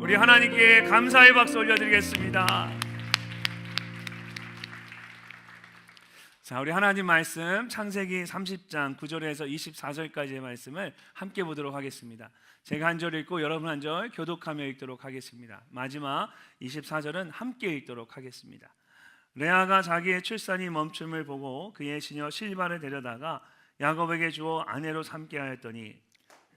우리 하나님께 감사의 박수 올려드리겠습니다. 자, 우리 하나님 말씀 창세기 30장 9절에서 24절까지의 말씀을 함께 보도록 하겠습니다. 제가 한 절 읽고 여러분 한 절 교독하며 읽도록 하겠습니다. 마지막 24절은 함께 읽도록 하겠습니다. 레아가 자기의 출산이 멈춤을 보고 그의 시녀 실바를 데려다가 야곱에게 주어 아내로 삼게 하였더니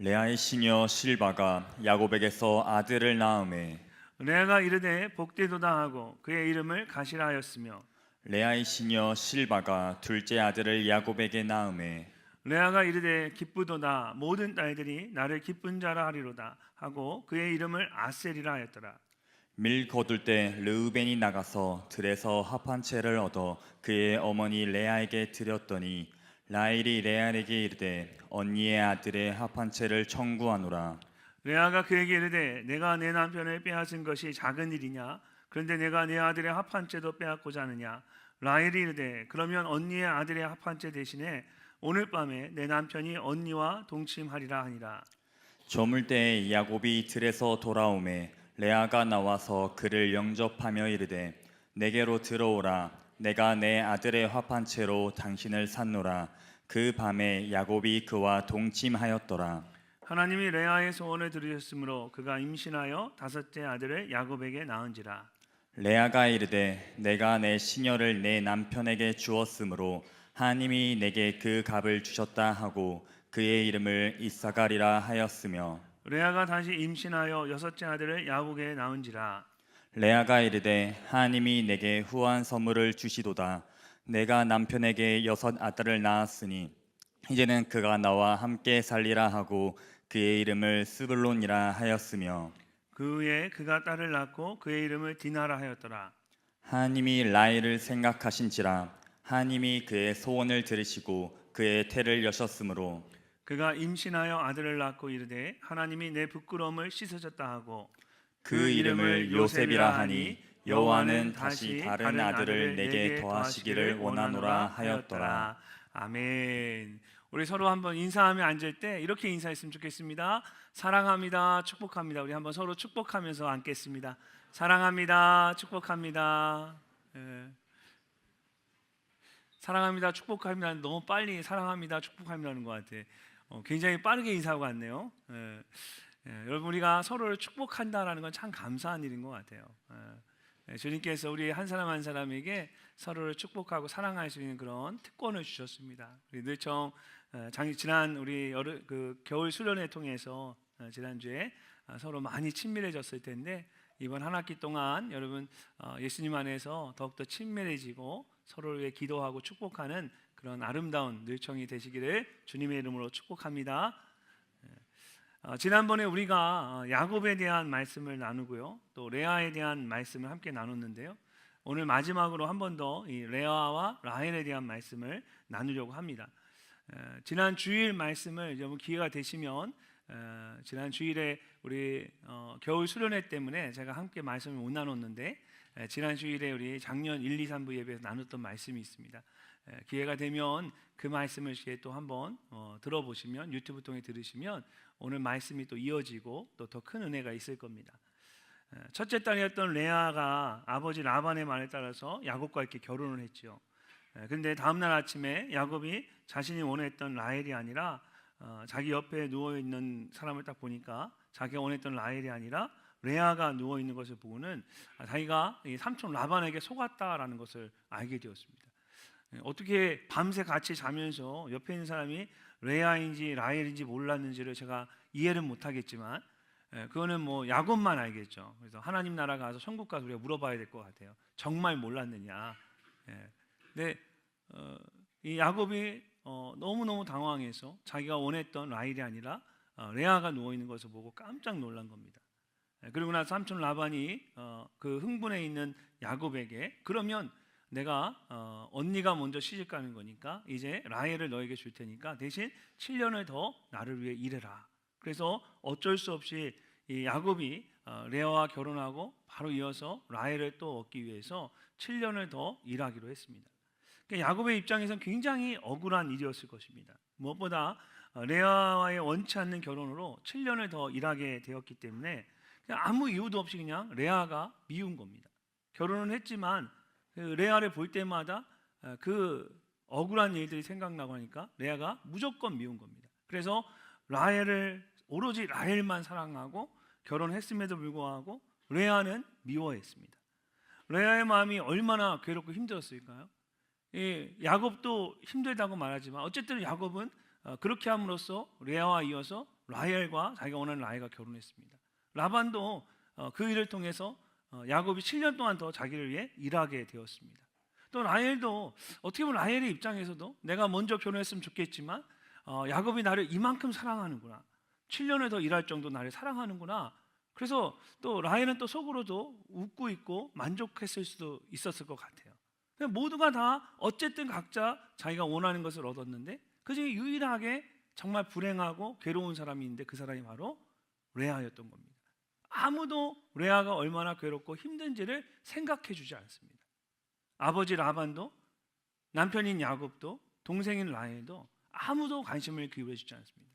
레아의 시녀 실바가 야곱에게서 아들을 낳음에 레아가 이르되 복되도다 하고 그의 이름을 가시라 하였으며 레아의 시녀 실바가 둘째 아들을 야곱에게 낳음에 레아가 이르되 기쁘도다 모든 딸들이 나를 기쁜 자라 하리로다 하고 그의 이름을 아셀이라 하였더라. 밀 거둘 때 르우벤이 나가서 들에서 합 한 채를 얻어 그의 어머니 레아에게 드렸더니 라헬이 레아에게 이르되 언니의 아들의 합 한 채를 청구하노라. 레아가 그에게 이르되 내가 내 남편을 빼앗은 것이 작은 일이냐? 그런데 내가 내 아들의 합 한 채도 빼앗고자 하느냐? 라헬이 이르되 그러면 언니의 아들의 합 한 채 대신에 오늘 밤에 내 남편이 언니와 동침하리라 하니라. 저물 때에 야곱이 들에서 돌아오매 레아가 나와서 그를 영접하며 이르되 내게로 들어오라. 내가 내 아들의 합 한 채로 당신을 샀노라. 그 밤에 야곱이 그와 동침하였더라. 하나님이 레아의 소원을 들으셨으므로 그가 임신하여 다섯째 아들을 야곱에게 낳은지라. 레아가 이르되 내가 내 시녀를 내 남편에게 주었으므로 하나님이 내게 그 값을 주셨다 하고 그의 이름을 이사가리라 하였으며 레아가 다시 임신하여 여섯째 아들을 야곱에게 낳은지라. 레아가 이르되 하나님이 내게 후한 선물을 주시도다. 내가 남편에게 여섯 아들을 낳았으니 이제는 그가 나와 함께 살리라 하고 그의 이름을 스불론이라 하였으며 그 후에 그가 딸을 낳고 그의 이름을 디나라 하였더라. 하나님이 라헬을 생각하신지라 하나님이 그의 소원을 들으시고 그의 태를 여셨으므로 그가 임신하여 아들을 낳고 이르되 하나님이 내 부끄러움을 씻으셨다 하고 그 이름을 요셉이라 하니 여호와는 다시 다른 아들을 내게 더하시기를 원하노라 하였더라. 아멘. 우리 서로 한번 인사하며 앉을 때 이렇게 인사했으면 좋겠습니다. 사랑합니다, 축복합니다. 우리 한번 서로 축복하면서 앉겠습니다. 사랑합니다, 축복합니다. 사랑합니다, 축복합니다. 너무 빨리 사랑합니다, 축복합니다는 것 같아. 굉장히 빠르게 인사하고 왔네요. 여러분, 우리가 서로를 축복한다라는 건 참 감사한 일인 것 같아요. 주님께서 우리 한 사람 한 사람에게 서로를 축복하고 사랑할 수 있는 그런 특권을 주셨습니다. 우리 늘청 지난 우리 겨울 수련회 통해서 지난주에 서로 많이 친밀해졌을 텐데 이번 한 학기 동안 여러분 예수님 안에서 더욱더 친밀해지고 서로를 위해 기도하고 축복하는 그런 아름다운 늘청이 되시기를 주님의 이름으로 축복합니다. 지난번에 우리가 야곱에 대한 말씀을 나누고요, 또 레아에 대한 말씀을 함께 나눴는데요. 오늘 마지막으로 한 번 더 이 레아와 라헬에 대한 말씀을 나누려고 합니다. 지난 주일 말씀을 여러분 기회가 되시면 지난 주일에 우리 겨울 수련회 때문에 제가 함께 말씀을 못 나눴는데 지난 주일에 우리 작년 1, 2, 3부 예배에서 나눴던 말씀이 있습니다. 기회가 되면 그 말씀을 또 한번 들어보시면 유튜브 통해 들으시면 오늘 말씀이 또 이어지고 또 더 큰 은혜가 있을 겁니다. 첫째 딸이었던 레아가 아버지 라반의 말에 따라서 야곱과 이렇게 결혼을 했죠. 그런데 다음날 아침에 야곱이 자신이 원했던 라헬이 아니라 자기 옆에 누워있는 사람을 딱 보니까 자기가 원했던 라헬이 아니라 레아가 누워있는 것을 보고는 자기가 삼촌 라반에게 속았다라는 것을 알게 되었습니다. 어떻게 밤새 같이 자면서 옆에 있는 사람이 레아인지 라헬인지 몰랐는지를 제가 이해를 못하겠지만 그거는 뭐 야곱만 알겠죠. 그래서 하나님 나라 가서 천국 가서 우리가 물어봐야 될 것 같아요. 정말 몰랐느냐. 근데 이 야곱이 너무너무 당황해서 자기가 원했던 라헬이 아니라 레아가 누워있는 것을 보고 깜짝 놀란 겁니다. 그리고 나서 삼촌 라반이 그 흥분해 있는 야곱에게 그러면 내가 언니가 먼저 시집 가는 거니까 이제 라헬을 너에게 줄 테니까 대신 7년을 더 나를 위해 일해라. 그래서 어쩔 수 없이 이 야곱이 레아와 결혼하고 바로 이어서 라헬을 또 얻기 위해서 7년을 더 일하기로 했습니다. 그러니까 야곱의 입장에서는 굉장히 억울한 일이었을 것입니다. 무엇보다 레아와의 원치 않는 결혼으로 7년을 더 일하게 되었기 때문에 그냥 아무 이유도 없이 그냥 레아가 미운 겁니다. 결혼은 했지만 그 레아를 볼 때마다 그 억울한 일들이 생각나고 하니까 레아가 무조건 미운 겁니다. 그래서 라헬을 오로지 라헬만 사랑하고 결혼했음에도 불구하고 레아는 미워했습니다. 레아의 마음이 얼마나 괴롭고 힘들었을까요? 야곱도 힘들다고 말하지만 어쨌든 야곱은 그렇게 함으로써 레아와 이어서 라헬과 자기가 원하는 라헬과 결혼했습니다. 라반도 그 일을 통해서 야곱이 7년 동안 더 자기를 위해 일하게 되었습니다. 또 라헬도 어떻게 보면 라헬의 입장에서도 내가 먼저 결혼했으면 좋겠지만 야곱이 나를 이만큼 사랑하는구나, 7년을 더 일할 정도 나를 사랑하는구나. 그래서 또 라헬은 또 속으로도 웃고 있고 만족했을 수도 있었을 것 같아요. 모두가 다 어쨌든 각자 자기가 원하는 것을 얻었는데 그중에 유일하게 정말 불행하고 괴로운 사람이 있는데 그 사람이 바로 레아였던 겁니다. 아무도 레아가 얼마나 괴롭고 힘든지를 생각해 주지 않습니다. 아버지 라반도, 남편인 야곱도, 동생인 라헬도 아무도 관심을 기울여 주지 않습니다.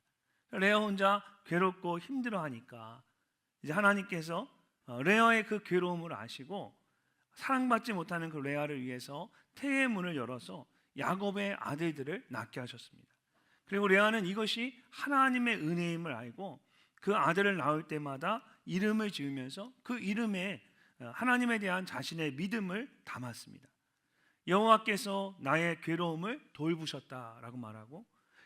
레아 혼자 괴롭고 힘들어하니까 이제 하나님께서 레아의 그 괴로움을 아시고 사랑받지 못하는 그 레아를 위해서 태의 문을 열어서 야곱의 아들들을 낳게 하셨습니다. 그리고 레아는 이것이 하나님의 은혜임을 알고 그 아들을 낳을 때마다 이름을 지으면서 그 이름에 하나님에 대한 자신의 믿음을 담았습니다. 여호와께서 나의 괴로움을 돌보셨다라고 말하고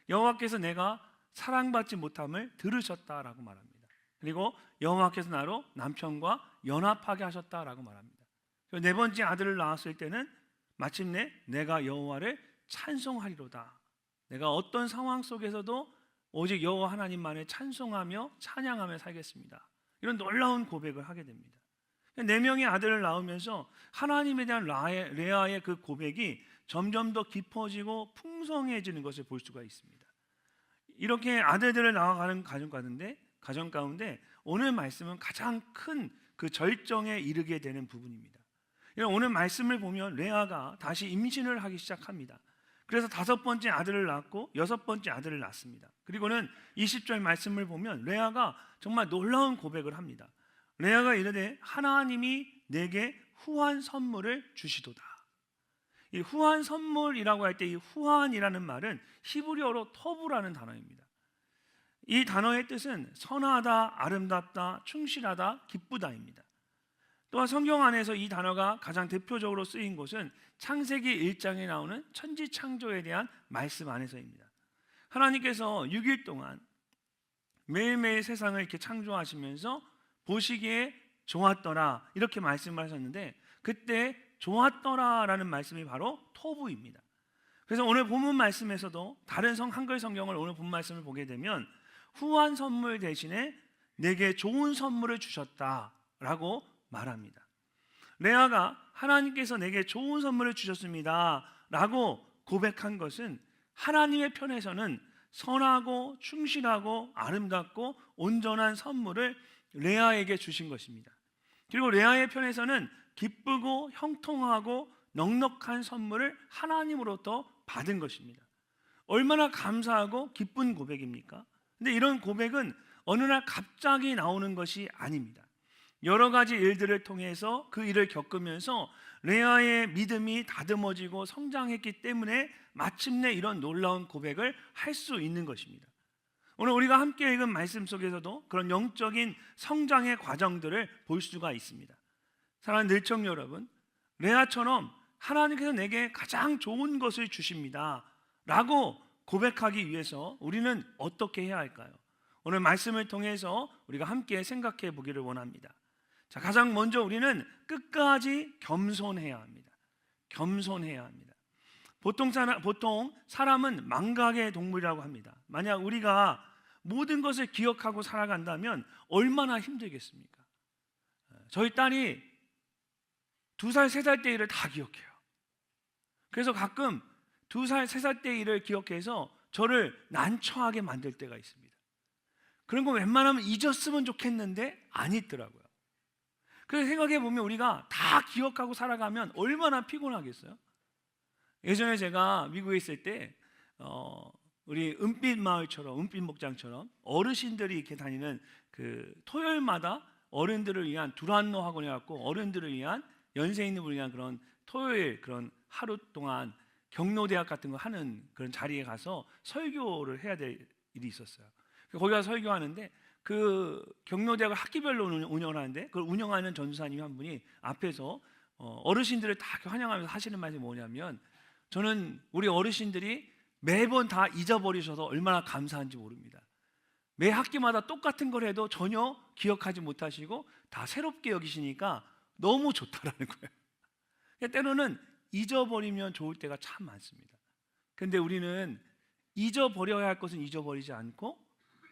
여호와께서 내가 사랑받지 못함을 들으셨다라고 말합니다. 그리고 여호와께서 나로 남편과 연합하게 하셨다라고 말합니다. 네 번째 아들을 낳았을 때는 마침내 내가 여호와를 찬송하리로다. 내가 어떤 상황 속에서도 오직 여호와 하나님만을 찬송하며 찬양하며 살겠습니다. 이런 놀라운 고백을 하게 됩니다. 네 명의 아들을 낳으면서 하나님에 대한 레아의 그 고백이 점점 더 깊어지고 풍성해지는 것을 볼 수가 있습니다. 이렇게 아들들을 낳아가는 가정 가운데 오늘 말씀은 가장 큰 그 절정에 이르게 되는 부분입니다. 오늘 말씀을 보면 레아가 다시 임신을 하기 시작합니다. 그래서 5번째 아들을 낳고 6번째 아들을 낳습니다. 그리고는 20절 말씀을 보면 레아가 정말 놀라운 고백을 합니다. 레아가 이르되 하나님이 내게 후한 선물을 주시도다. 이 후한 선물이라고 할 때 이 후한이라는 말은 히브리어로 터부라는 단어입니다. 이 단어의 뜻은 선하다, 아름답다, 충실하다, 기쁘다입니다. 또한 성경 안에서 이 단어가 가장 대표적으로 쓰인 곳은 창세기 1장에 나오는 천지창조에 대한 말씀 안에서입니다. 하나님께서 6일 동안 매일매일 세상을 이렇게 창조하시면서 보시기에 좋았더라 이렇게 말씀을 하셨는데 그때 좋았더라라는 말씀이 바로 토부입니다. 그래서 오늘 본문 말씀에서도 다른 한글 성경을 오늘 본 말씀을 보게 되면 후한 선물 대신에 내게 좋은 선물을 주셨다라고 말합니다. 레아가 하나님께서 내게 좋은 선물을 주셨습니다 라고 고백한 것은 하나님의 편에서는 선하고 충실하고 아름답고 온전한 선물을 레아에게 주신 것입니다. 그리고 레아의 편에서는 기쁘고 형통하고 넉넉한 선물을 하나님으로부터 받은 것입니다. 얼마나 감사하고 기쁜 고백입니까? 근데 이런 고백은 어느 날 갑자기 나오는 것이 아닙니다. 여러 가지 일들을 통해서 그 일을 겪으면서 레아의 믿음이 다듬어지고 성장했기 때문에 마침내 이런 놀라운 고백을 할 수 있는 것입니다. 오늘 우리가 함께 읽은 말씀 속에서도 그런 영적인 성장의 과정들을 볼 수가 있습니다. 사랑하는 늘청 여러분, 레아처럼 하나님께서 내게 가장 좋은 것을 주십니다 라고 고백하기 위해서 우리는 어떻게 해야 할까요? 오늘 말씀을 통해서 우리가 함께 생각해 보기를 원합니다. 자, 가장 먼저 우리는 끝까지 겸손해야 합니다. 겸손해야 합니다. 보통 사람은 망각의 동물이라고 합니다. 만약 우리가 모든 것을 기억하고 살아간다면 얼마나 힘들겠습니까? 저희 딸이 2살, 3살 때 일을 다 기억해요. 그래서 가끔 2살, 3살 때 일을 기억해서 저를 난처하게 만들 때가 있습니다. 그런 거 웬만하면 잊었으면 좋겠는데 안 잊더라고요. 그래서 생각해 보면 우리가 다 기억하고 살아가면 얼마나 피곤하겠어요? 예전에 제가 미국에 있을 때 우리 은빛 마을처럼, 은빛 목장처럼 어르신들이 이렇게 다니는 그 토요일마다 어른들을 위한 두란노 학원에 갖고 어른들을 위한 연세인들을 위한 그런 토요일 그런 하루 동안 경로대학 같은 거 하는 그런 자리에 가서 설교를 해야 될 일이 있었어요. 거기 가서 설교하는데 그 경로대학을 학기별로 운영을 하는데 그걸 운영하는 전도사님이 한 분이 앞에서 어르신들을 다 환영하면서 하시는 말이 뭐냐면, 저는 우리 어르신들이 매번 다 잊어버리셔서 얼마나 감사한지 모릅니다. 매 학기마다 똑같은 걸 해도 전혀 기억하지 못하시고 다 새롭게 여기시니까 너무 좋다라는 거예요. 때로는 잊어버리면 좋을 때가 참 많습니다. 그런데 우리는 잊어버려야 할 것은 잊어버리지 않고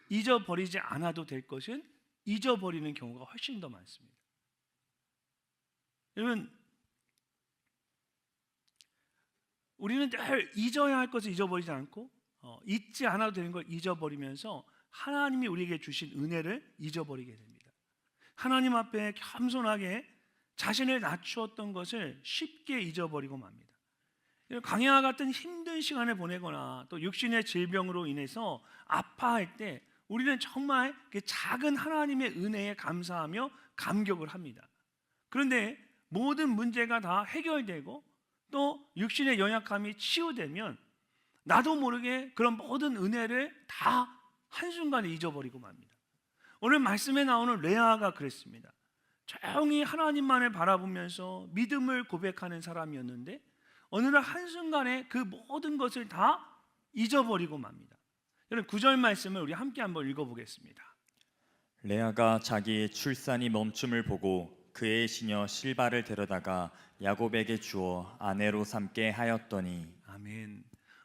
잊어버리지 않아도 될 것은 잊어버리는 경우가 훨씬 더 많습니다. 여러분, 우리는 늘 잊어야 할 것을 잊어버리지 않고 잊지 않아도 되는 걸 잊어버리면서 하나님이 우리에게 주신 은혜를 잊어버리게 됩니다. 하나님 앞에 겸손하게 자신을 낮추었던 것을 쉽게 잊어버리고 맙니다. 광야와 같은 힘든 시간을 보내거나 또 육신의 질병으로 인해서 아파할 때 우리는 정말 작은 하나님의 은혜에 감사하며 감격을 합니다. 그런데 모든 문제가 다 해결되고 또 육신의 연약함이 치유되면 나도 모르게 그런 모든 은혜를 다 한순간에 잊어버리고 맙니다. 오늘 말씀에 나오는 레아가 그랬습니다. 조용히 하나님만을 바라보면서 믿음을 고백하는 사람이었는데 어느 날 한순간에 그 모든 것을 다 잊어버리고 맙니다. 여러분, 9절 말씀을 우리 함께 한번 읽어보겠습니다. 레아가 자기의 출산이 멈춤을 보고 그의 시녀 실바를 데려다가 야곱에게 주어 아내로 삼게 하였더니. 아멘.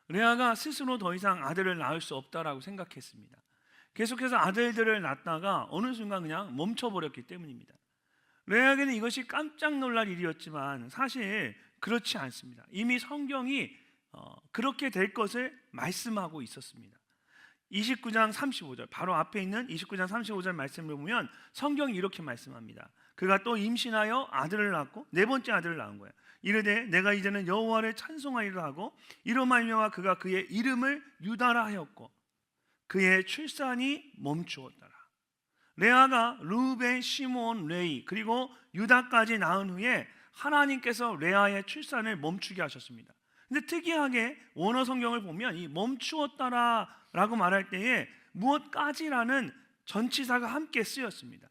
레아가 스스로 더 이상 아들을 낳을 수 없다라고 생각했습니다. 계속해서 아들들을 낳다가 어느 순간 그냥 멈춰버렸기 때문입니다. 레아에게는 이것이 깜짝 놀랄 일이었지만 사실 그렇지 않습니다. 이미 성경이 그렇게 될 것을 말씀하고 있었습니다. 29장 35절, 바로 앞에 있는 29장 35절 말씀을 보면 성경이 이렇게 말씀합니다. 그가 또 임신하여 아들을 낳고 네 번째 아들을 낳은 거예요. 이르되 내가 이제는 여호와를 찬송하리라 하고 이로 말미암아 그가 그의 이름을 유다라 하였고 그의 출산이 멈추었더라. 레아가 르우벤, 시몬, 레위 그리고 유다까지 낳은 후에 하나님께서 레아의 출산을 멈추게 하셨습니다. 근데 특이하게 원어 성경을 보면 이 멈추었다라고 말할 때에 무엇까지라는 전치사가 함께 쓰였습니다.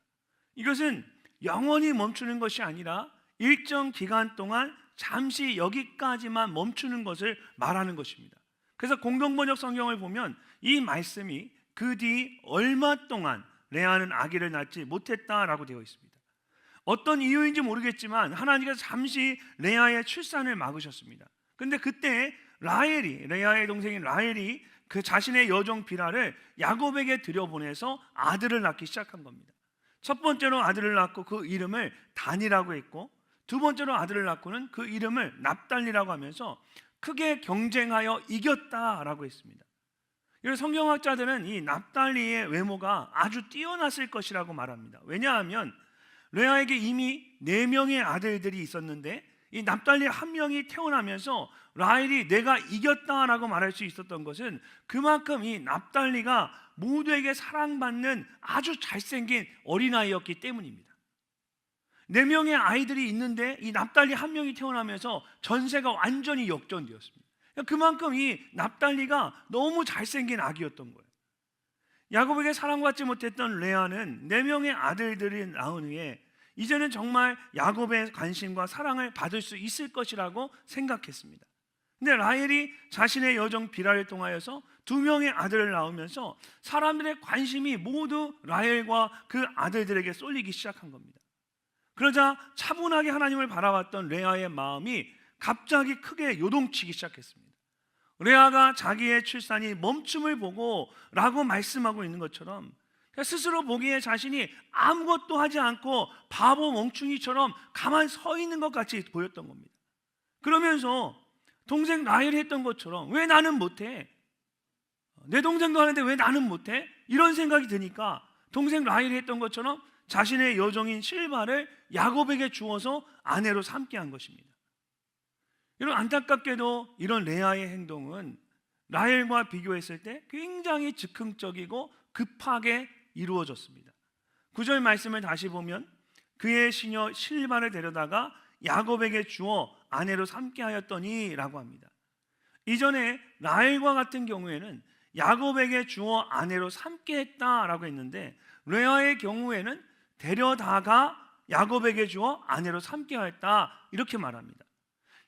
이것은 영원히 멈추는 것이 아니라 일정 기간 동안 잠시 여기까지만 멈추는 것을 말하는 것입니다. 그래서 공동번역 성경을 보면 이 말씀이 그 뒤 얼마 동안 레아는 아기를 낳지 못했다라고 되어 있습니다. 어떤 이유인지 모르겠지만 하나님께서 잠시 레아의 출산을 막으셨습니다. 그런데 그때 레아의 동생인 라헬이 그 자신의 여종 비라를 야곱에게 들여보내서 아들을 낳기 시작한 겁니다. 첫 번째로 아들을 낳고 그 이름을 단이라고 했고 두 번째로 아들을 낳고는 그 이름을 납달리라고 하면서 크게 경쟁하여 이겼다라고 했습니다. 이런 성경학자들은 이 납달리의 외모가 아주 뛰어났을 것이라고 말합니다. 왜냐하면 레아에게 이미 4명의 아들들이 있었는데 이 납달리 한 명이 태어나면서 라헬이 내가 이겼다라고 말할 수 있었던 것은 그만큼 이 납달리가 모두에게 사랑받는 아주 잘생긴 어린아이였기 때문입니다. 4명의 아이들이 있는데 이 납달리 한 명이 태어나면서 전세가 완전히 역전되었습니다. 그만큼 이 납달리가 너무 잘생긴 아기였던 거예요. 야곱에게 사랑받지 못했던 레아는 4명의 아들들이 낳은 후에 이제는 정말 야곱의 관심과 사랑을 받을 수 있을 것이라고 생각했습니다. 근데 라헬이 자신의 여종 비라를 통하여서 2명의 아들을 낳으면서 사람들의 관심이 모두 라헬과 그 아들들에게 쏠리기 시작한 겁니다. 그러자 차분하게 하나님을 바라봤던 레아의 마음이 갑자기 크게 요동치기 시작했습니다. 레아가 자기의 출산이 멈춤을 보고 라고 말씀하고 있는 것처럼 스스로 보기에 자신이 아무것도 하지 않고 바보 멍충이처럼 가만히 서 있는 것 같이 보였던 겁니다. 그러면서 동생 라헬이 했던 것처럼 왜 나는 못해? 내 동생도 하는데 왜 나는 못해? 이런 생각이 드니까 동생 라헬이 했던 것처럼 자신의 여종인 실바를 야곱에게 주어서 아내로 삼게 한 것입니다. 이런 안타깝게도 이런 레아의 행동은 라헬과 비교했을 때 굉장히 즉흥적이고 급하게 이루어졌습니다. 9절 말씀을 다시 보면 그의 시녀 실바를 데려다가 야곱에게 주어 아내로 삼게 하였더니 라고 합니다. 이전에 라헬과 같은 경우에는 야곱에게 주어 아내로 삼게 했다라고 했는데, 레아의 경우에는 데려다가 야곱에게 주어 아내로 삼게 하였다 이렇게 말합니다.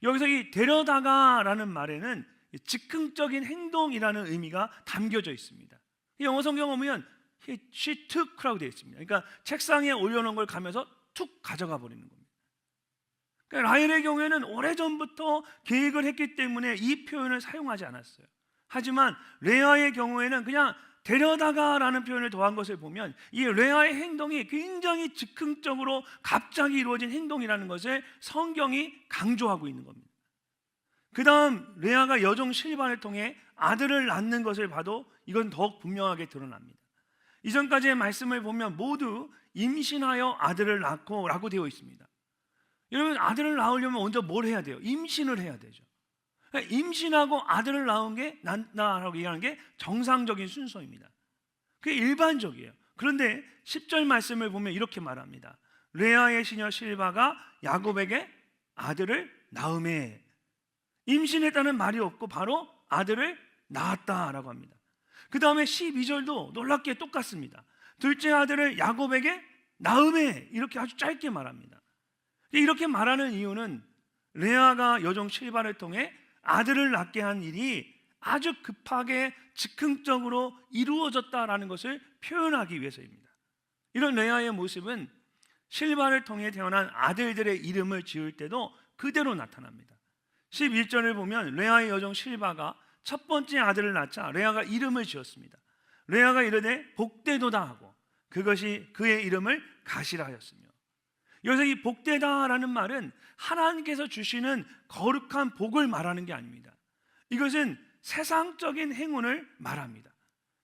여기서 이 데려다가라는 말에는 즉흥적인 행동이라는 의미가 담겨져 있습니다. 영어 성경을 보면 she took라고 되어 있습니다. 그러니까 책상에 올려놓은 걸 가면서 툭 가져가 버리는 겁니다. 그러니까 라헬의 경우에는 오래전부터 계획을 했기 때문에 이 표현을 사용하지 않았어요. 하지만 레아의 경우에는 그냥 데려다가라는 표현을 더한 것을 보면 이 레아의 행동이 굉장히 즉흥적으로 갑자기 이루어진 행동이라는 것을 성경이 강조하고 있는 겁니다. 그 다음 레아가 여종 실바를 통해 아들을 낳는 것을 봐도 이건 더욱 분명하게 드러납니다. 이전까지의 말씀을 보면 모두 임신하여 아들을 낳고 라고 되어 있습니다. 여러분, 아들을 낳으려면 먼저 뭘 해야 돼요? 임신을 해야 되죠. 임신하고 아들을 낳은 게 낳는다라고 얘기하는 게 정상적인 순서입니다. 그게 일반적이에요. 그런데 10절 말씀을 보면 이렇게 말합니다. 레아의 시녀 실바가 야곱에게 아들을 낳음에, 임신했다는 말이 없고 바로 아들을 낳았다라고 합니다. 그 다음에 12절도 놀랍게 똑같습니다. 둘째 아들을 야곱에게 낳음에, 이렇게 아주 짧게 말합니다. 이렇게 말하는 이유는 레아가 여종 실바를 통해 아들을 낳게 한 일이 아주 급하게 즉흥적으로 이루어졌다라는 것을 표현하기 위해서입니다. 이런 레아의 모습은 실바를 통해 태어난 아들들의 이름을 지을 때도 그대로 나타납니다. 11절을 보면 레아의 여종 실바가 첫 번째 아들을 낳자 레아가 이름을 지었습니다. 레아가 이르되 복되도다 하고 그것이 그의 이름을 가시라 하였으며, 여기서 이 복되다라는 말은 하나님께서 주시는 거룩한 복을 말하는 게 아닙니다. 이것은 세상적인 행운을 말합니다.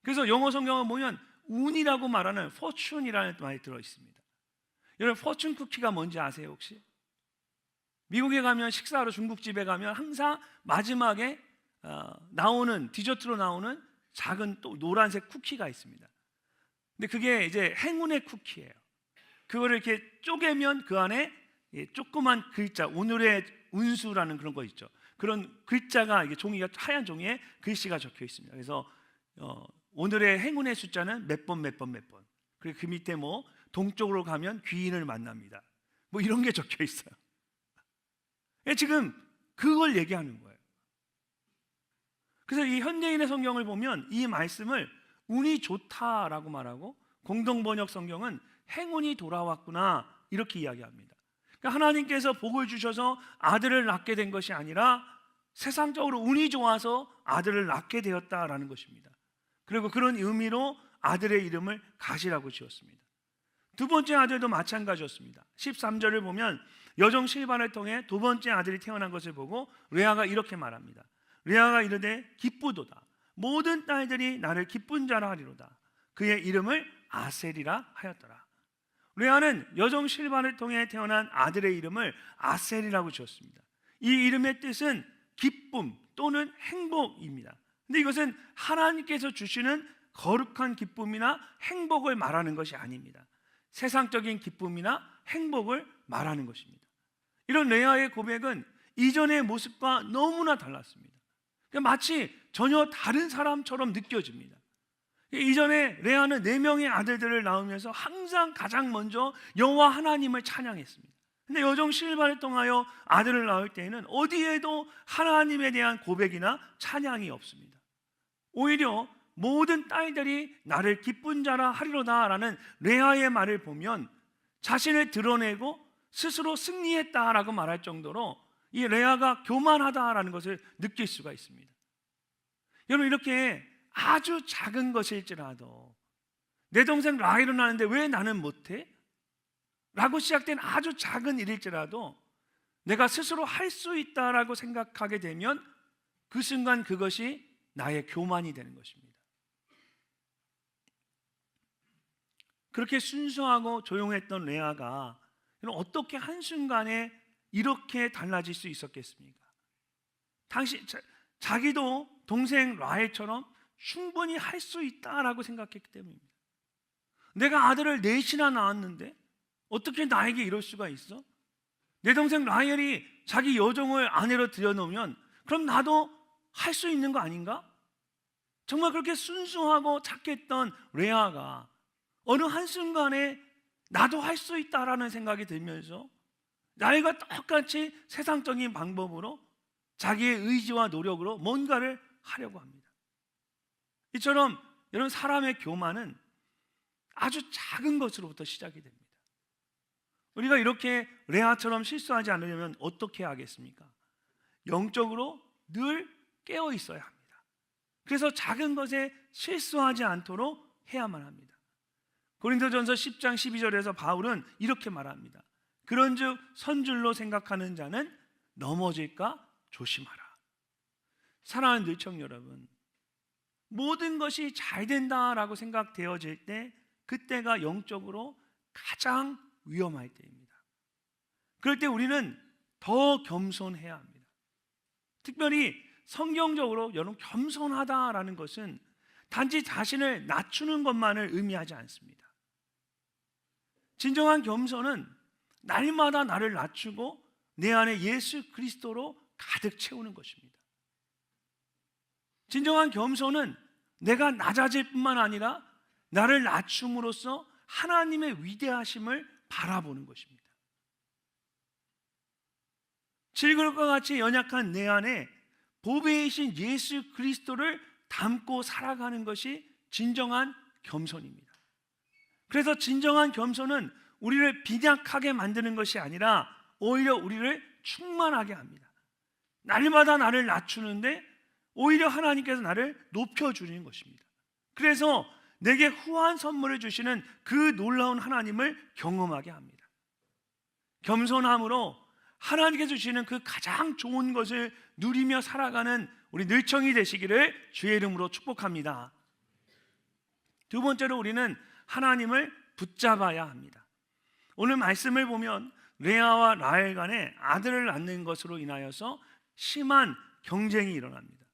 그래서 영어 성경을 보면 운이라고 말하는 fortune이라는 말이 들어있습니다. 여러분, fortune 쿠키가 뭔지 아세요 혹시? 미국에 가면 식사하러 중국집에 가면 항상 마지막에 나오는 디저트로 나오는 작은 또 노란색 쿠키가 있습니다. 근데 그게 이제 행운의 쿠키예요. 그거를 이렇게 쪼개면 그 안에 조그만 글자, 오늘의 운수라는 그런 거 있죠. 그런 글자가, 이게 종이가 하얀 종이에 글씨가 적혀 있습니다. 그래서 오늘의 행운의 숫자는 몇 번 몇 번 몇 번. 그리고 그 밑에 뭐 동쪽으로 가면 귀인을 만납니다. 뭐 이런 게 적혀 있어요. 지금 그걸 얘기하는 거예요. 그래서 이 현대인의 성경을 보면 이 말씀을 운이 좋다라고 말하고, 공동번역 성경은 행운이 돌아왔구나 이렇게 이야기합니다. 그러니까 하나님께서 복을 주셔서 아들을 낳게 된 것이 아니라 세상적으로 운이 좋아서 아들을 낳게 되었다라는 것입니다. 그리고 그런 의미로 아들의 이름을 가시라고 지었습니다. 두 번째 아들도 마찬가지였습니다. 13절을 보면 여종 실바를 통해 두 번째 아들이 태어난 것을 보고 레아가 이렇게 말합니다. 레아가 이르되 기쁘도다. 모든 딸들이 나를 기쁜 자라 하리로다. 그의 이름을 아셀이라 하였더라. 레아는 여종 실바를 통해 태어난 아들의 이름을 아셀이라고 지었습니다. 이 이름의 뜻은 기쁨 또는 행복입니다. 근데 이것은 하나님께서 주시는 거룩한 기쁨이나 행복을 말하는 것이 아닙니다. 세상적인 기쁨이나 행복을 말하는 것입니다. 이런 레아의 고백은 이전의 모습과 너무나 달랐습니다. 마치 전혀 다른 사람처럼 느껴집니다. 이전에 레아는 4명의 아들들을 낳으면서 항상 가장 먼저 여호와 하나님을 찬양했습니다. 근데 여종 실바를 통하여 아들을 낳을 때에는 어디에도 하나님에 대한 고백이나 찬양이 없습니다. 오히려 모든 딸들이 나를 기쁜 자라 하리로다라는 레아의 말을 보면 자신을 드러내고 스스로 승리했다라고 말할 정도로 이 레아가 교만하다라는 것을 느낄 수가 있습니다. 여러분, 이렇게 아주 작은 것일지라도 내 동생 라헬은 하는데 왜 나는 못해? 라고 시작된 아주 작은 일일지라도 내가 스스로 할 수 있다라고 생각하게 되면 그 순간 그것이 나의 교만이 되는 것입니다. 그렇게 순수하고 조용했던 레아가 어떻게 한순간에 이렇게 달라질 수 있었겠습니까? 자기도 동생 라헬처럼 충분히 할 수 있다라고 생각했기 때문입니다. 내가 아들을 넷이나 낳았는데 어떻게 나에게 이럴 수가 있어? 내 동생 라헬이 자기 여종을 아내로 들여놓으면 그럼 나도 할 수 있는 거 아닌가? 정말 그렇게 순수하고 착했던 레아가 어느 한순간에 나도 할 수 있다라는 생각이 들면서 나이가 똑같이 세상적인 방법으로 자기의 의지와 노력으로 뭔가를 하려고 합니다. 이처럼 여러분, 사람의 교만은 아주 작은 것으로부터 시작이 됩니다. 우리가 이렇게 레아처럼 실수하지 않으려면 어떻게 하겠습니까? 영적으로 늘 깨어 있어야 합니다. 그래서 작은 것에 실수하지 않도록 해야만 합니다. 고린도전서 10장 12절에서 바울은 이렇게 말합니다. 그런즉 선줄로 생각하는 자는 넘어질까 조심하라. 사랑하는 늘청 여러분, 모든 것이 잘 된다라고 생각되어질 때 그때가 영적으로 가장 위험할 때입니다. 그럴 때 우리는 더 겸손해야 합니다. 특별히 성경적으로 여러분, 겸손하다라는 것은 단지 자신을 낮추는 것만을 의미하지 않습니다. 진정한 겸손은 날마다 나를 낮추고 내 안에 예수 그리스도로 가득 채우는 것입니다. 진정한 겸손은 내가 낮아질 뿐만 아니라 나를 낮춤으로써 하나님의 위대하심을 바라보는 것입니다. 질그릇과 같이 연약한 내 안에 보배이신 예수 그리스도를 담고 살아가는 것이 진정한 겸손입니다. 그래서 진정한 겸손은 우리를 빈약하게 만드는 것이 아니라 오히려 우리를 충만하게 합니다. 날마다 나를 낮추는데 오히려 하나님께서 나를 높여주는 것입니다. 그래서 내게 후한 선물을 주시는 그 놀라운 하나님을 경험하게 합니다. 겸손함으로 하나님께서 주시는 그 가장 좋은 것을 누리며 살아가는 우리 늘청이 되시기를 주의 이름으로 축복합니다. 두 번째로 우리는 하나님을 붙잡아야 합니다. 오늘 말씀을 보면 레아와 라헬 간에 아들을 낳는 것으로 인하여서 심한 경쟁이 일어납니다.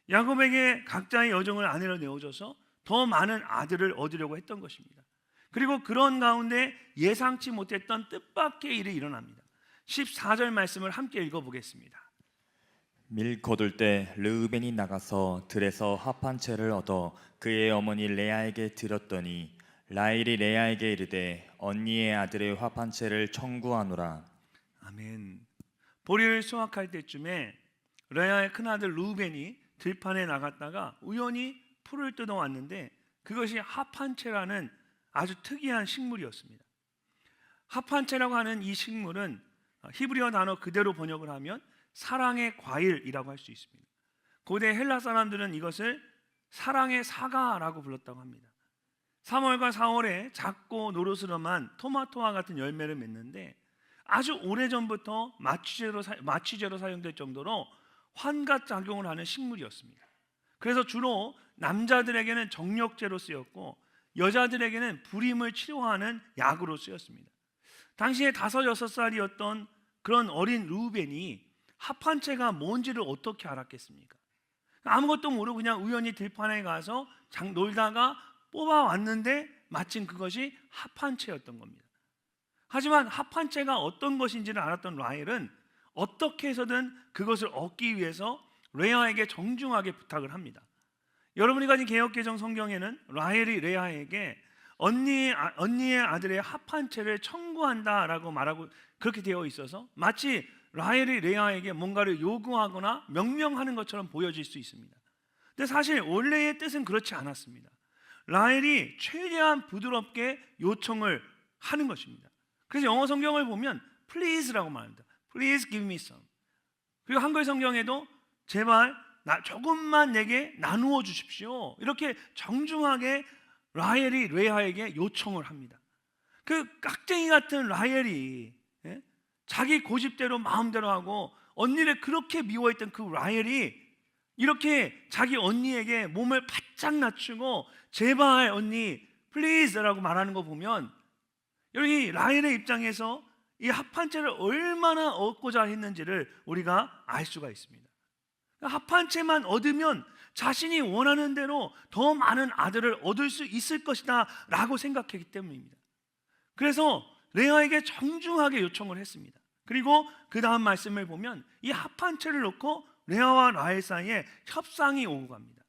야곱에게 각자의 여종을 아내로 내어줘서 더 많은 아들을 얻으려고 했던 것입니다. 그리고 그런 가운데 예상치 못했던 뜻밖의 일이 일어납니다. 14절 말씀을 함께 읽어보겠습니다. 밀 거둘 때 르우벤이 나가서 들에서 합 한 채를 얻어 그의 어머니 레아에게 드렸더니 라헬이 레아에게 이르되 언니의 아들의 합 한 채를 청구하노라. 아멘. 보리를 수확할 때쯤에 레아의 큰아들 르우벤이 들판에 나갔다가 우연히 풀을 뜯어왔는데 그것이 합한채라는 아주 특이한 식물이었습니다. 합한채라고 하는 이 식물은 히브리어 단어 그대로 번역을 하면 사랑의 과일이라고 할 수 있습니다. 고대 헬라 사람들은 이것을 사랑의 사과라고 불렀다고 합니다. 3월과 4월에 작고 노릇스름한 토마토와 같은 열매를 맺는데 아주 오래전부터 마취제로 사용될 정도로 환각 작용을 하는 식물이었습니다. 그래서 주로 남자들에게는 정력제로 쓰였고 여자들에게는 불임을 치료하는 약으로 쓰였습니다. 당시에 5, 6살이었던 그런 어린 르우벤이 합한채가 뭔지를 어떻게 알았겠습니까? 아무것도 모르고 그냥 우연히 들판에 가서 놀다가 뽑아왔는데 마침 그것이 합한채였던 겁니다. 하지만 합한채가 어떤 것인지를 알았던 라헬은 어떻게 해서든 그것을 얻기 위해서 레아에게 정중하게 부탁을 합니다. 여러분이 가진 개역개정 성경에는 라헬이 레아에게 언니의 아들의 합한채를 청구한다라고 말하고 그렇게 되어 있어서 마치 라헬이 레아에게 뭔가를 요구하거나 명령하는 것처럼 보여질 수 있습니다. 근데 사실 원래의 뜻은 그렇지 않았습니다. 라헬이 최대한 부드럽게 요청을 하는 것입니다. 그래서 영어 성경을 보면 please라고 말합니다. Please give me some. 그리고 한글 성경에도 제발 조금만 내게 나누어 주십시오. 이렇게 정중하게 라헬이 레아에게 요청을 합니다. 그 깍쟁이 같은 라헬이 자기 고집대로 마음대로 하고 언니를 그렇게 미워했던 그 라헬이 이렇게 자기 언니에게 몸을 바짝 낮추고 제발 언니 please라고 말하는 거 보면 여기 라헬의 입장에서 이 합한채를 얼마나 얻고자 했는지를 우리가 알 수가 있습니다. 합한채만 얻으면 자신이 원하는 대로 더 많은 아들을 얻을 수 있을 것이다 라고 생각했기 때문입니다. 그래서 레아에게 정중하게 요청을 했습니다. 그리고 그 다음 말씀을 보면 이 합한 채를 놓고 레아와 라헬 사이에 협상이 오고 갑니다.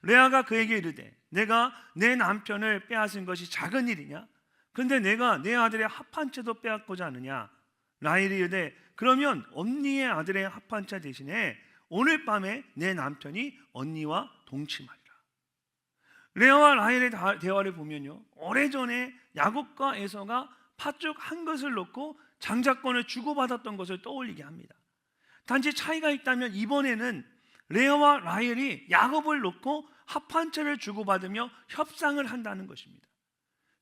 레아가 그에게 이르되 내가 내 남편을 빼앗은 것이 작은 일이냐? 그런데 내가 내 아들의 합한 채도 빼앗고자 하느냐? 라헬이 이르되 그러면 언니의 아들의 합한 채 대신에 오늘 밤에 내 남편이 언니와 동침하리라. 레아와 라헬의 대화를 보면요, 오래전에 야곱과 에서가 팥죽 한 것을 놓고 장자권을 주고받았던 것을 떠올리게 합니다. 단지 차이가 있다면 이번에는 레아와 라헬이 야곱을 놓고 합한 채를 주고받으며 협상을 한다는 것입니다.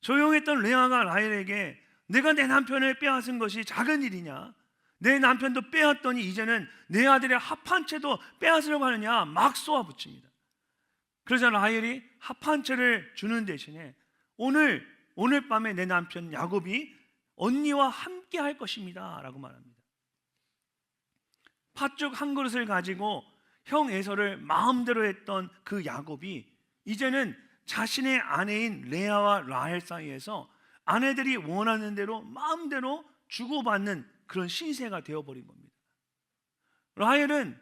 조용했던 레아가 라헬에게 내가 내 남편을 빼앗은 것이 작은 일이냐? 내 남편도 빼앗더니 이제는 내 아들의 합한 채도 빼앗으려고 하느냐? 막 쏘아붙입니다. 그러자 라헬이 합한 채를 주는 대신에 오늘 밤에 내 남편 야곱이 언니와 함께 할 것입니다 라고 말합니다. 팥죽 한 그릇을 가지고 형 에서를 마음대로 했던 그 야곱이 이제는 자신의 아내인 레아와 라헬 사이에서 아내들이 원하는 대로 마음대로 주고받는 그런 신세가 되어버린 겁니다. 라헬은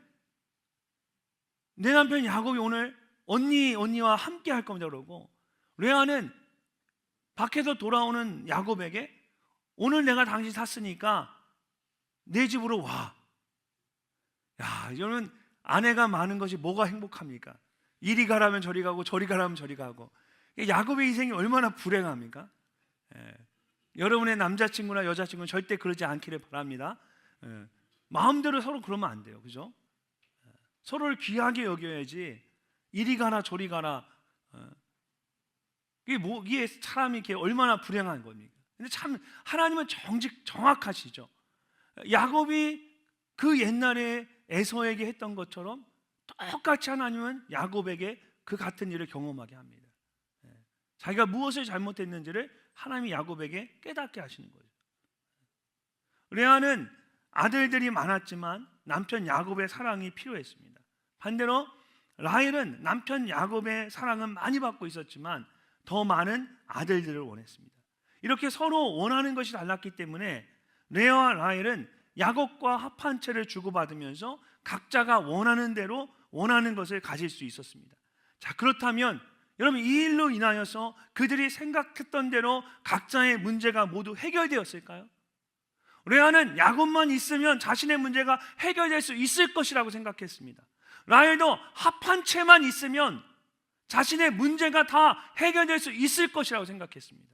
내 남편 야곱이 오늘 언니와 함께 할 겁니다 그러고, 레아는 밖에서 돌아오는 야곱에게 오늘 내가 당신 샀으니까 내 집으로 와. 야, 이거는 아내가 많은 것이 뭐가 행복합니까? 이리 가라면 저리 가고 저리 가라면 저리 가고. 야곱의 인생이 얼마나 불행합니까? 여러분의 남자친구나 여자친구는 절대 그러지 않기를 바랍니다. 마음대로 서로 그러면 안 돼요, 그죠? 서로를 귀하게 여겨야지. 이리 가라 저리 가라. 이게 사람이 이렇게 얼마나 불행한 겁니까? 근데 참 하나님은 정확하시죠. 야곱이 그 옛날에 에서에게 했던 것처럼 똑같이 하나님은 야곱에게 그 같은 일을 경험하게 합니다. 자기가 무엇을 잘못했는지를 하나님이 야곱에게 깨닫게 하시는 거죠. 레아는 아들들이 많았지만 남편 야곱의 사랑이 필요했습니다. 반대로 라헬은 남편 야곱의 사랑은 많이 받고 있었지만 더 많은 아들들을 원했습니다. 이렇게 서로 원하는 것이 달랐기 때문에 레아와 라헬은 야곱과 합한 채를 주고받으면서 각자가 원하는 대로 원하는 것을 가질 수 있었습니다. 자, 그렇다면 여러분, 이 일로 인하여서 그들이 생각했던 대로 각자의 문제가 모두 해결되었을까요? 레아는 야곱만 있으면 자신의 문제가 해결될 수 있을 것이라고 생각했습니다. 라헬도 합한 채만 있으면 자신의 문제가 다 해결될 수 있을 것이라고 생각했습니다.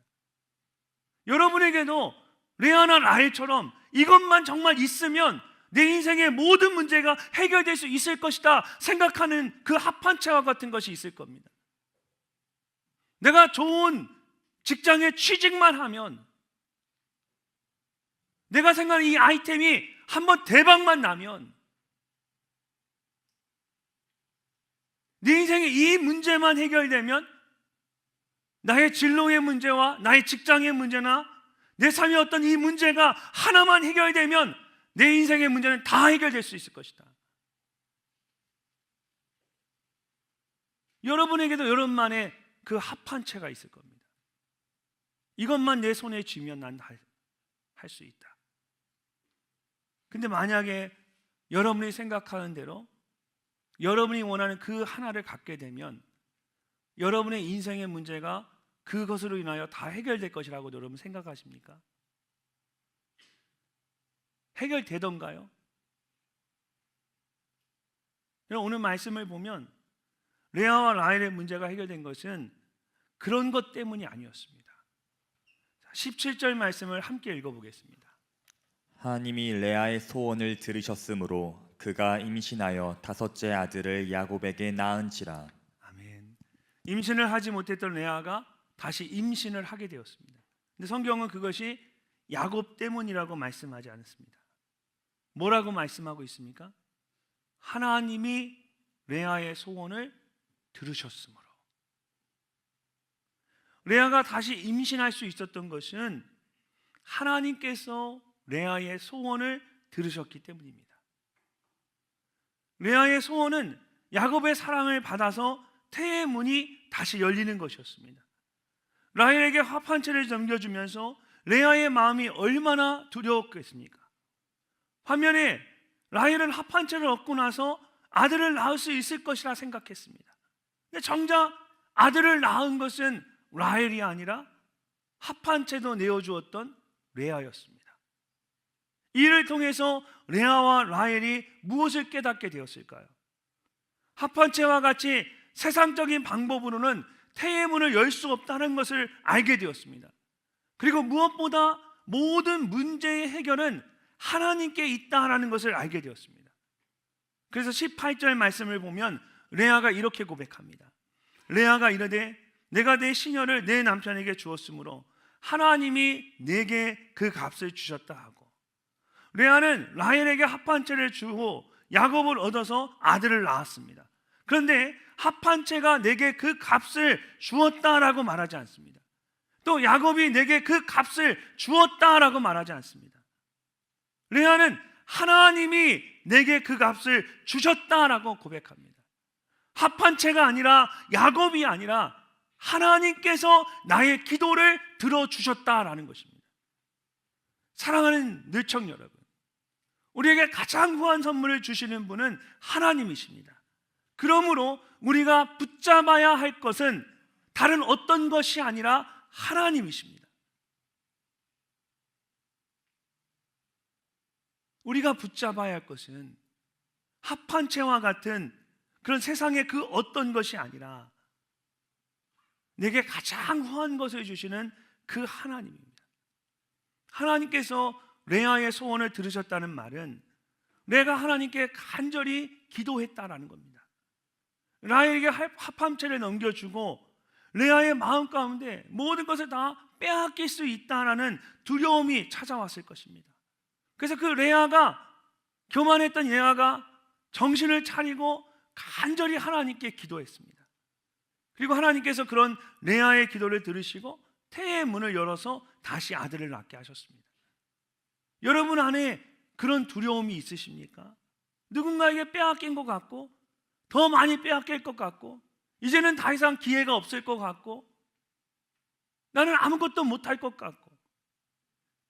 여러분에게도 레아나 라헬처럼 이것만 정말 있으면 내 인생의 모든 문제가 해결될 수 있을 것이다 생각하는 그 합한 채와 같은 것이 있을 겁니다. 내가 좋은 직장에 취직만 하면, 내가 생각하는 이 아이템이 한번 대박만 나면, 내 인생의 이 문제만 해결되면 나의 진로의 문제와 나의 직장의 문제나 내 삶의 어떤 이 문제가 하나만 해결되면 내 인생의 문제는 다 해결될 수 있을 것이다. 여러분에게도 여러분만의 그 합한 채가 있을 겁니다. 이것만 내 손에 쥐면 난 할 수 있다. 근데 만약에 여러분이 생각하는 대로 여러분이 원하는 그 하나를 갖게 되면 여러분의 인생의 문제가 그것으로 인하여 다 해결될 것이라고 여러분 생각하십니까? 해결되던가요? 오늘 말씀을 보면 레아와 라헬의 문제가 해결된 것은 그런 것 때문이 아니었습니다. 17절 말씀을 함께 읽어보겠습니다. 하나님이 레아의 소원을 들으셨으므로 그가 임신하여 다섯째 아들을 야곱에게 낳은지라. 아멘. 임신을 하지 못했던 레아가 다시 임신을 하게 되었습니다. 근데 성경은 그것이 야곱 때문이라고 말씀하지 않았습니다. 뭐라고 말씀하고 있습니까? 하나님이 레아의 소원을 들으셨으므로. 레아가 다시 임신할 수 있었던 것은 하나님께서 레아의 소원을 들으셨기 때문입니다. 레아의 소원은 야곱의 사랑을 받아서 태의 문이 다시 열리는 것이었습니다. 라헬에게 합한 채를 넘겨주면서 레아의 마음이 얼마나 두려웠겠습니까? 반면에 라헬은 합한 채를 얻고 나서 아들을 낳을 수 있을 것이라 생각했습니다. 근데 정작 아들을 낳은 것은 라헬이 아니라 합한 채도 내어주었던 레아였습니다. 이를 통해서 레아와 라헬이 무엇을 깨닫게 되었을까요? 합한 채와 같이 세상적인 방법으로는 태의 문을 열 수 없다는 것을 알게 되었습니다. 그리고 무엇보다 모든 문제의 해결은 하나님께 있다라는 것을 알게 되었습니다. 그래서 18절 말씀을 보면 레아가 이렇게 고백합니다. 레아가 이르되 내가 내 시녀를 내 남편에게 주었으므로 하나님이 내게 그 값을 주셨다 하고, 레아는 라헬에게 합한 채를 주고 야곱을 얻어서 아들을 낳았습니다. 그런데 합한 채가 내게 그 값을 주었다라고 말하지 않습니다. 또 야곱이 내게 그 값을 주었다라고 말하지 않습니다. 레아는 하나님이 내게 그 값을 주셨다라고 고백합니다. 합한 채가 아니라 야곱이 아니라 하나님께서 나의 기도를 들어주셨다라는 것입니다. 사랑하는 늘청 여러분, 우리에게 가장 후한 선물을 주시는 분은 하나님이십니다. 그러므로 우리가 붙잡아야 할 것은 다른 어떤 것이 아니라 하나님이십니다. 우리가 붙잡아야 할 것은 합한 채와 같은 그런 세상의 그 어떤 것이 아니라 내게 가장 후한 것을 주시는 그 하나님입니다. 하나님께서 레아의 소원을 들으셨다는 말은 내가 하나님께 간절히 기도했다라는 겁니다. 라헬에게 합한 채를 넘겨주고 레아의 마음 가운데 모든 것을 다 빼앗길 수 있다라는 두려움이 찾아왔을 것입니다. 그래서 그 레아가, 교만했던 레아가 정신을 차리고 간절히 하나님께 기도했습니다. 그리고 하나님께서 그런 레아의 기도를 들으시고 태의 문을 열어서 다시 아들을 낳게 하셨습니다. 여러분 안에 그런 두려움이 있으십니까? 누군가에게 빼앗긴 것 같고, 더 많이 빼앗길 것 같고, 이제는 더 이상 기회가 없을 것 같고, 나는 아무것도 못할 것 같고,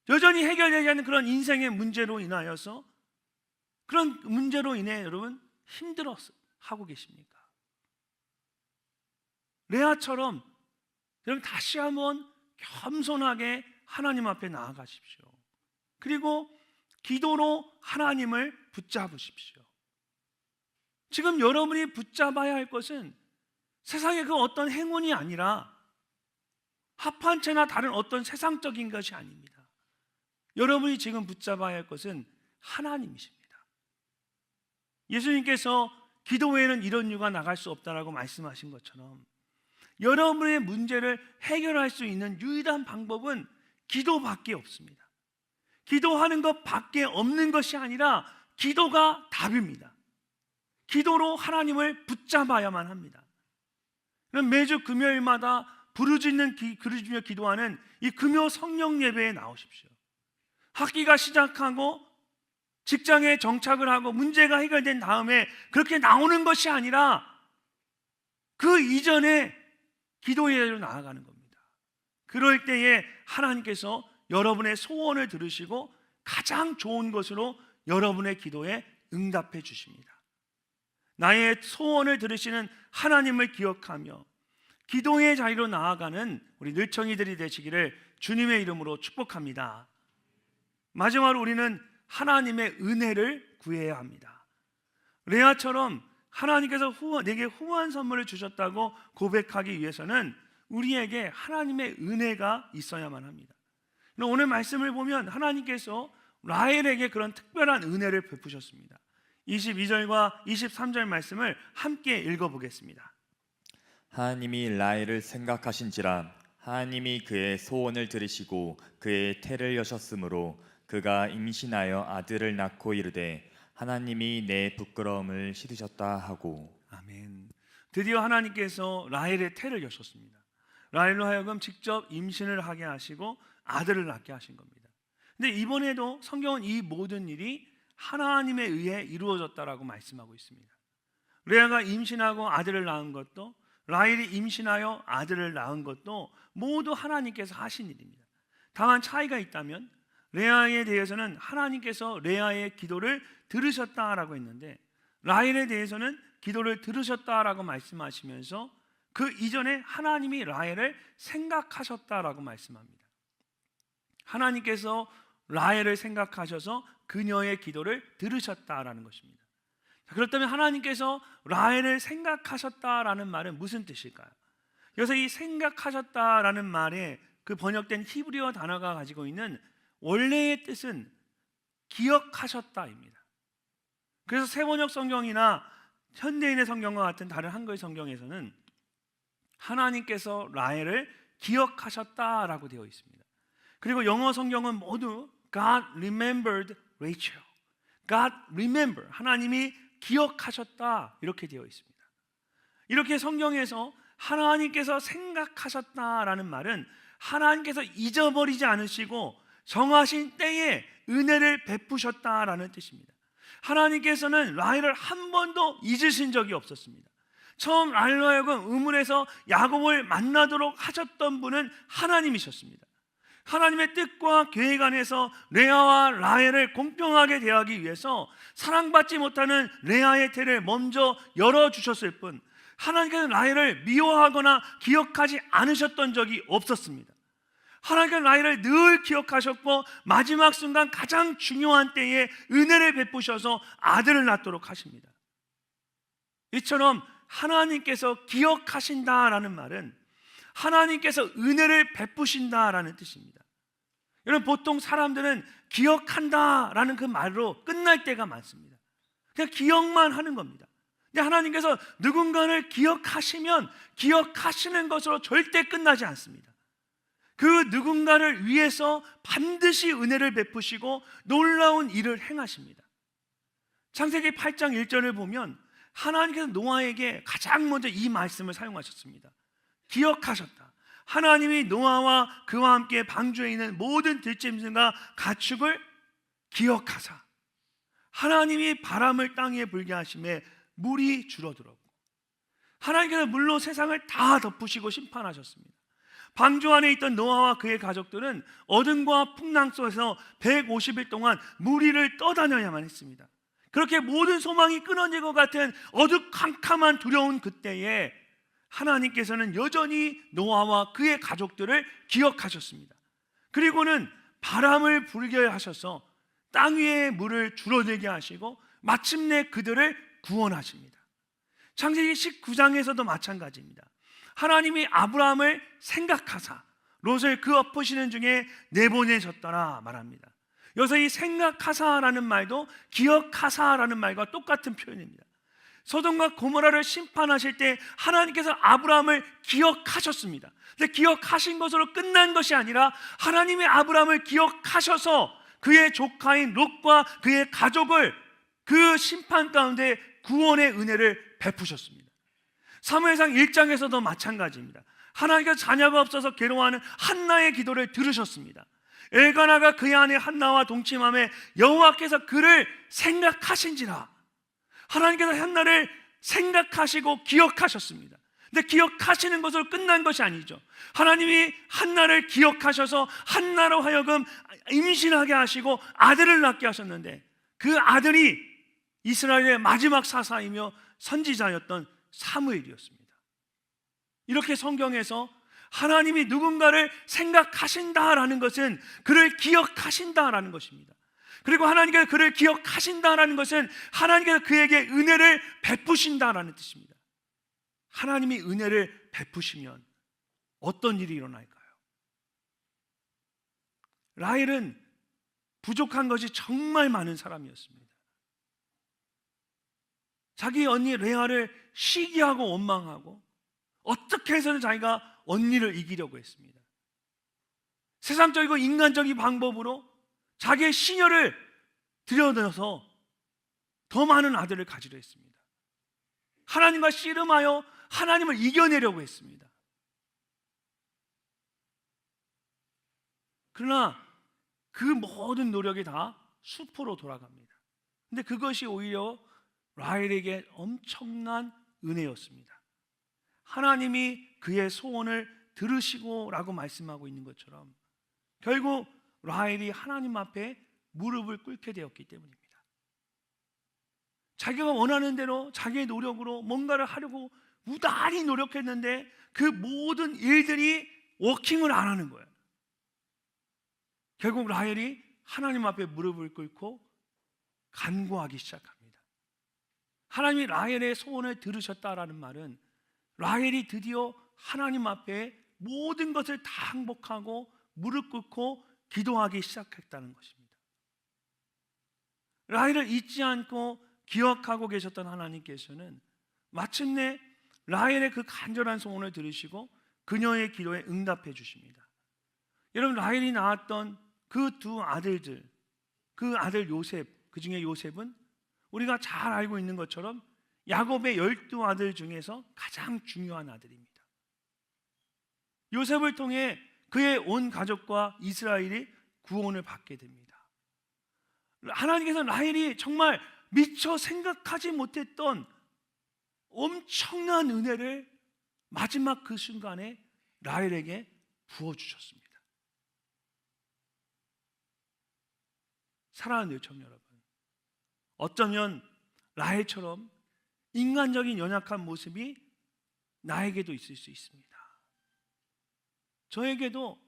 여전히 해결되지 않는 그런 인생의 문제로 인하여서, 그런 문제로 인해 여러분 힘들어 하고 계십니까? 레아처럼 여러분 다시 한번 겸손하게 하나님 앞에 나아가십시오. 그리고 기도로 하나님을 붙잡으십시오. 지금 여러분이 붙잡아야 할 것은 세상의 그 어떤 행운이 아니라 합한 채나 다른 어떤 세상적인 것이 아닙니다. 여러분이 지금 붙잡아야 할 것은 하나님이십니다. 예수님께서 기도 외에는 이런 이유가 나갈 수 없다라고 말씀하신 것처럼 여러분의 문제를 해결할 수 있는 유일한 방법은 기도밖에 없습니다. 기도하는 것밖에 없는 것이 아니라 기도가 답입니다. 기도로 하나님을 붙잡아야만 합니다. 매주 금요일마다 부르짖으며 기도하는 이 금요 성령 예배에 나오십시오. 학기가 시작하고 직장에 정착을 하고 문제가 해결된 다음에 그렇게 나오는 것이 아니라 그 이전에 기도회로 나아가는 겁니다. 그럴 때에 하나님께서 여러분의 소원을 들으시고 가장 좋은 것으로 여러분의 기도에 응답해 주십니다. 나의 소원을 들으시는 하나님을 기억하며 기도의 자리로 나아가는 우리 늘청이들이 되시기를 주님의 이름으로 축복합니다. 마지막으로 우리는 하나님의 은혜를 구해야 합니다. 레아처럼 하나님께서 내게 후한 선물을 주셨다고 고백하기 위해서는 우리에게 하나님의 은혜가 있어야만 합니다. 오늘 말씀을 보면 하나님께서 라헬에게 그런 특별한 은혜를 베푸셨습니다. 22절과 23절 말씀을 함께 읽어보겠습니다. 하나님이 라헬을 생각하신지라 하나님이 그의 소원을 들으시고 그의 태를 여셨으므로 그가 임신하여 아들을 낳고 이르되 하나님이 내 부끄러움을 씻으셨다 하고. 아멘. 드디어 하나님께서 라헬의 태를 여셨습니다. 라헬로 하여금 직접 임신을 하게 하시고 아들을 낳게 하신 겁니다. 근데 이번에도 성경은 이 모든 일이 하나님에 의해 이루어졌다라고 말씀하고 있습니다. 레아가 임신하고 아들을 낳은 것도, 라헬이 임신하여 아들을 낳은 것도 모두 하나님께서 하신 일입니다. 다만 차이가 있다면 레아에 대해서는 하나님께서 레아의 기도를 들으셨다라고 했는데, 라헬에 대해서는 기도를 들으셨다라고 말씀하시면서 그 이전에 하나님이 라헬을 생각하셨다라고 말씀합니다. 하나님께서 라헬을 생각하셔서 그녀의 기도를 들으셨다라는 것입니다. 그렇다면 하나님께서 라헬을 생각하셨다라는 말은 무슨 뜻일까요? 그래서 이 생각하셨다라는 말에 그 번역된 히브리어 단어가 가지고 있는 원래의 뜻은 기억하셨다입니다. 그래서 새번역 성경이나 현대인의 성경과 같은 다른 한글 성경에서는 하나님께서 라헬을 기억하셨다라고 되어 있습니다. 그리고 영어 성경은 모두 God remembered Rachel, God remember, 하나님이 기억하셨다 이렇게 되어 있습니다. 이렇게 성경에서 하나님께서 생각하셨다라는 말은 하나님께서 잊어버리지 않으시고 정하신 때에 은혜를 베푸셨다라는 뜻입니다. 하나님께서는 라헬을 한 번도 잊으신 적이 없었습니다. 처음 라헬로 하여금 우물에서 야곱을 만나도록 하셨던 분은 하나님이셨습니다. 하나님의 뜻과 계획 안에서 레아와 라헬을 공평하게 대하기 위해서 사랑받지 못하는 레아의 태를 먼저 열어주셨을 뿐, 하나님께서 라헬을 미워하거나 기억하지 않으셨던 적이 없었습니다. 하나님께서 라헬을 늘 기억하셨고 마지막 순간 가장 중요한 때에 은혜를 베푸셔서 아들을 낳도록 하십니다. 이처럼 하나님께서 기억하신다라는 말은 하나님께서 은혜를 베푸신다라는 뜻입니다. 여러분, 보통 사람들은 기억한다라는 그 말로 끝날 때가 많습니다. 그냥 기억만 하는 겁니다. 근데 하나님께서 누군가를 기억하시면 기억하시는 것으로 절대 끝나지 않습니다. 그 누군가를 위해서 반드시 은혜를 베푸시고 놀라운 일을 행하십니다. 창세기 8장 1절을 보면 하나님께서 노아에게 가장 먼저 이 말씀을 사용하셨습니다. 기억하셨다. 하나님이 노아와 그와 함께 방주에 있는 모든 들짐승과 가축을 기억하사 하나님이 바람을 땅에 불게 하심에 물이 줄어들었고, 하나님께서 물로 세상을 다 덮으시고 심판하셨습니다. 방주 안에 있던 노아와 그의 가족들은 어둠과 풍랑 속에서 150일 동안 무리를 떠다녀야만 했습니다. 그렇게 모든 소망이 끊어질 것 같은 어두컴컴한 두려운 그때에 하나님께서는 여전히 노아와 그의 가족들을 기억하셨습니다. 그리고는 바람을 불게 하셔서 땅 위에 물을 줄어들게 하시고 마침내 그들을 구원하십니다. 창세기 19장에서도 마찬가지입니다. 하나님이 아브라함을 생각하사 롯을 그 엎으시는 중에 내보내셨더라 말합니다. 여기서 이 생각하사라는 말도 기억하사라는 말과 똑같은 표현입니다. 소돔과 고모라를 심판하실 때 하나님께서 아브라함을 기억하셨습니다. 근데 기억하신 것으로 끝난 것이 아니라 하나님이 아브라함을 기억하셔서 그의 조카인 롯과 그의 가족을 그 심판 가운데 구원의 은혜를 베푸셨습니다. 사무엘상 1장에서도 마찬가지입니다. 하나님께서 자녀가 없어서 괴로워하는 한나의 기도를 들으셨습니다. 엘가나가 그의 아내 한나와 동침함에 여호와께서 그를 생각하신지라. 하나님께서 한나를 생각하시고 기억하셨습니다. 근데 기억하시는 것으로 끝난 것이 아니죠. 하나님이 한나를 기억하셔서 한나로 하여금 임신하게 하시고 아들을 낳게 하셨는데, 그 아들이 이스라엘의 마지막 사사이며 선지자였던 사무엘이었습니다. 이렇게 성경에서 하나님이 누군가를 생각하신다라는 것은 그를 기억하신다라는 것입니다. 그리고 하나님께서 그를 기억하신다라는 것은 하나님께서 그에게 은혜를 베푸신다라는 뜻입니다. 하나님이 은혜를 베푸시면 어떤 일이 일어날까요? 라헬은 부족한 것이 정말 많은 사람이었습니다. 자기 언니 레아를 시기하고 원망하고 어떻게 해서는 자기가 언니를 이기려고 했습니다. 세상적이고 인간적인 방법으로 자기의 시녀를 들여넣어서 더 많은 아들을 가지려 했습니다. 하나님과 씨름하여 하나님을 이겨내려고 했습니다. 그러나 그 모든 노력이 다 수포로 돌아갑니다. 근데 그것이 오히려 라헬에게 엄청난 은혜였습니다. 하나님이 그의 소원을 들으시고 라고 말씀하고 있는 것처럼 결국 라헬이 하나님 앞에 무릎을 꿇게 되었기 때문입니다. 자기가 원하는 대로 자기의 노력으로 뭔가를 하려고 무단히 노력했는데 그 모든 일들이 워킹을 안 하는 거예요. 결국 라헬이 하나님 앞에 무릎을 꿇고 간구하기 시작합니다. 하나님이 라헬의 소원을 들으셨다라는 말은 라헬이 드디어 하나님 앞에 모든 것을 다 항복하고 무릎 꿇고 기도하기 시작했다는 것입니다. 라헬을 잊지 않고 기억하고 계셨던 하나님께서는 마침내 라헬의 그 간절한 소원을 들으시고 그녀의 기도에 응답해 주십니다. 여러분, 라헬이 낳았던 그 두 아들들, 그 아들 요셉, 그 중에 요셉은 우리가 잘 알고 있는 것처럼 야곱의 12아들 중에서 가장 중요한 아들입니다. 요셉을 통해 그의 온 가족과 이스라엘이 구원을 받게 됩니다. 하나님께서 라헬이 정말 미처 생각하지 못했던 엄청난 은혜를 마지막 그 순간에 라헬에게 부어주셨습니다. 사랑하는 여러분, 어쩌면 라헬처럼 인간적인 연약한 모습이 나에게도 있을 수 있습니다. 저에게도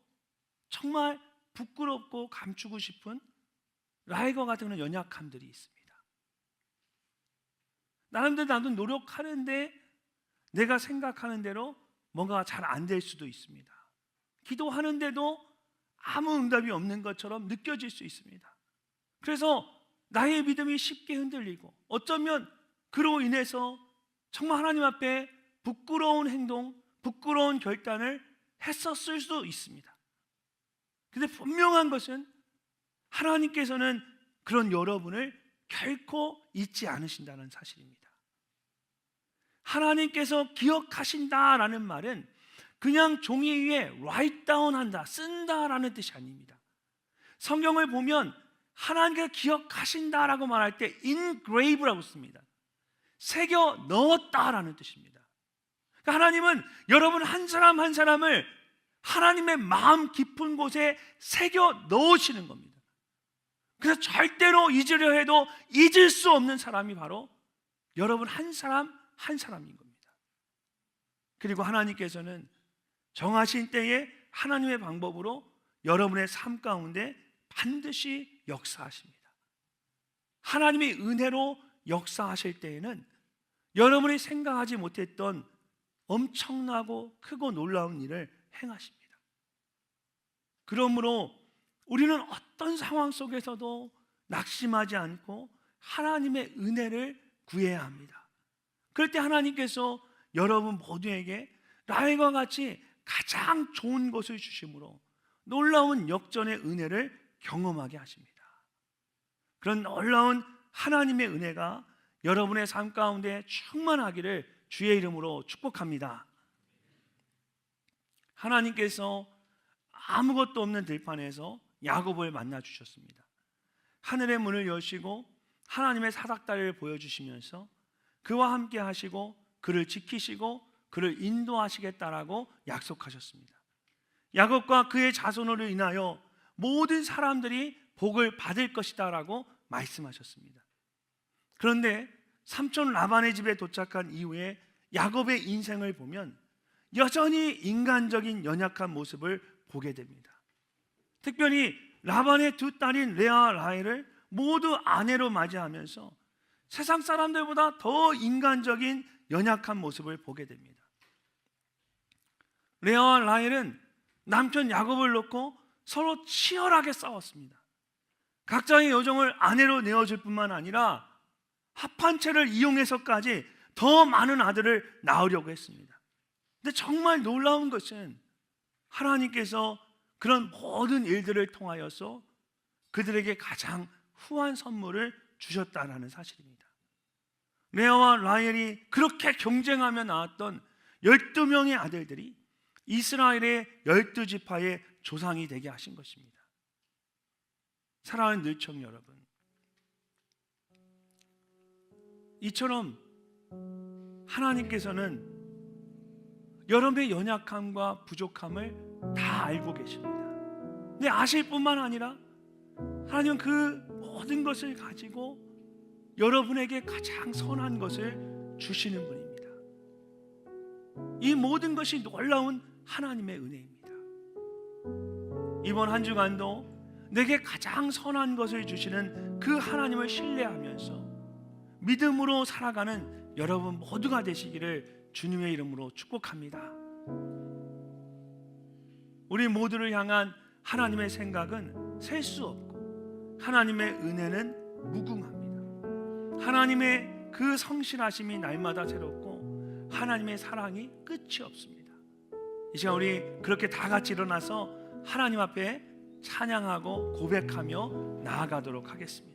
정말 부끄럽고 감추고 싶은 라헬과 같은 그런 연약함들이 있습니다. 나름대로 나도 노력하는데 내가 생각하는 대로 뭔가 잘 안 될 수도 있습니다. 기도하는데도 아무 응답이 없는 것처럼 느껴질 수 있습니다. 그래서 나의 믿음이 쉽게 흔들리고 어쩌면 그로 인해서 정말 하나님 앞에 부끄러운 행동, 부끄러운 결단을 했었을 수도 있습니다. 그런데 분명한 것은 하나님께서는 그런 여러분을 결코 잊지 않으신다는 사실입니다. 하나님께서 기억하신다라는 말은 그냥 종이 위에 write down 한다, 쓴다라는 뜻이 아닙니다. 성경을 보면 하나님께서 기억하신다라고 말할 때 engrave라고 씁니다. 새겨 넣었다라는 뜻입니다. 그러니까 하나님은 여러분 한 사람 한 사람을 하나님의 마음 깊은 곳에 새겨 넣으시는 겁니다. 그래서 절대로 잊으려 해도 잊을 수 없는 사람이 바로 여러분 한 사람 한 사람인 겁니다. 그리고 하나님께서는 정하신 때에 하나님의 방법으로 여러분의 삶 가운데 반드시 역사하십니다. 하나님의 은혜로 역사하실 때에는 여러분이 생각하지 못했던 엄청나고 크고 놀라운 일을 행하십니다. 그러므로 우리는 어떤 상황 속에서도 낙심하지 않고 하나님의 은혜를 구해야 합니다. 그럴 때 하나님께서 여러분 모두에게 라헬과 같이 가장 좋은 것을 주심으로 놀라운 역전의 은혜를 경험하게 하십니다. 그런 놀라운 하나님의 은혜가 여러분의 삶 가운데 충만하기를 주의 이름으로 축복합니다. 하나님께서 아무것도 없는 들판에서 야곱을 만나 주셨습니다. 하늘의 문을 여시고 하나님의 사닥다리를 보여주시면서 그와 함께 하시고 그를 지키시고 그를 인도하시겠다라고 약속하셨습니다. 야곱과 그의 자손으로 인하여 모든 사람들이 복을 받을 것이다라고 말씀하셨습니다. 그런데 삼촌 라반의 집에 도착한 이후에 야곱의 인생을 보면 여전히 인간적인 연약한 모습을 보게 됩니다. 특별히 라반의 두 딸인 레아, 라헬을 모두 아내로 맞이하면서 세상 사람들보다 더 인간적인 연약한 모습을 보게 됩니다. 레아와 라헬은 남편 야곱을 놓고 서로 치열하게 싸웠습니다. 각자의 여종을 아내로 내어줄 뿐만 아니라 합한채를 이용해서까지 더 많은 아들을 낳으려고 했습니다. 근데 정말 놀라운 것은 하나님께서 그런 모든 일들을 통하여서 그들에게 가장 후한 선물을 주셨다는 사실입니다. 레아와 라헬이 그렇게 경쟁하며 낳았던 12명의 아들들이 이스라엘의 12지파의 조상이 되게 하신 것입니다. 사랑하는 늘청 여러분, 이처럼 하나님께서는 여러분의 연약함과 부족함을 다 알고 계십니다. 근데 아실 뿐만 아니라 하나님은 그 모든 것을 가지고 여러분에게 가장 선한 것을 주시는 분입니다. 이 모든 것이 놀라운 하나님의 은혜입니다. 이번 한 주간도 내게 가장 선한 것을 주시는 그 하나님을 신뢰하면서 믿음으로 살아가는 여러분 모두가 되시기를 주님의 이름으로 축복합니다. 우리 모두를 향한 하나님의 생각은 셀 수 없고 하나님의 은혜는 무궁합니다. 하나님의 그 성실하심이 날마다 새롭고 하나님의 사랑이 끝이 없습니다. 이 시간 우리 그렇게 다 같이 일어나서 하나님 앞에 찬양하고 고백하며 나아가도록 하겠습니다.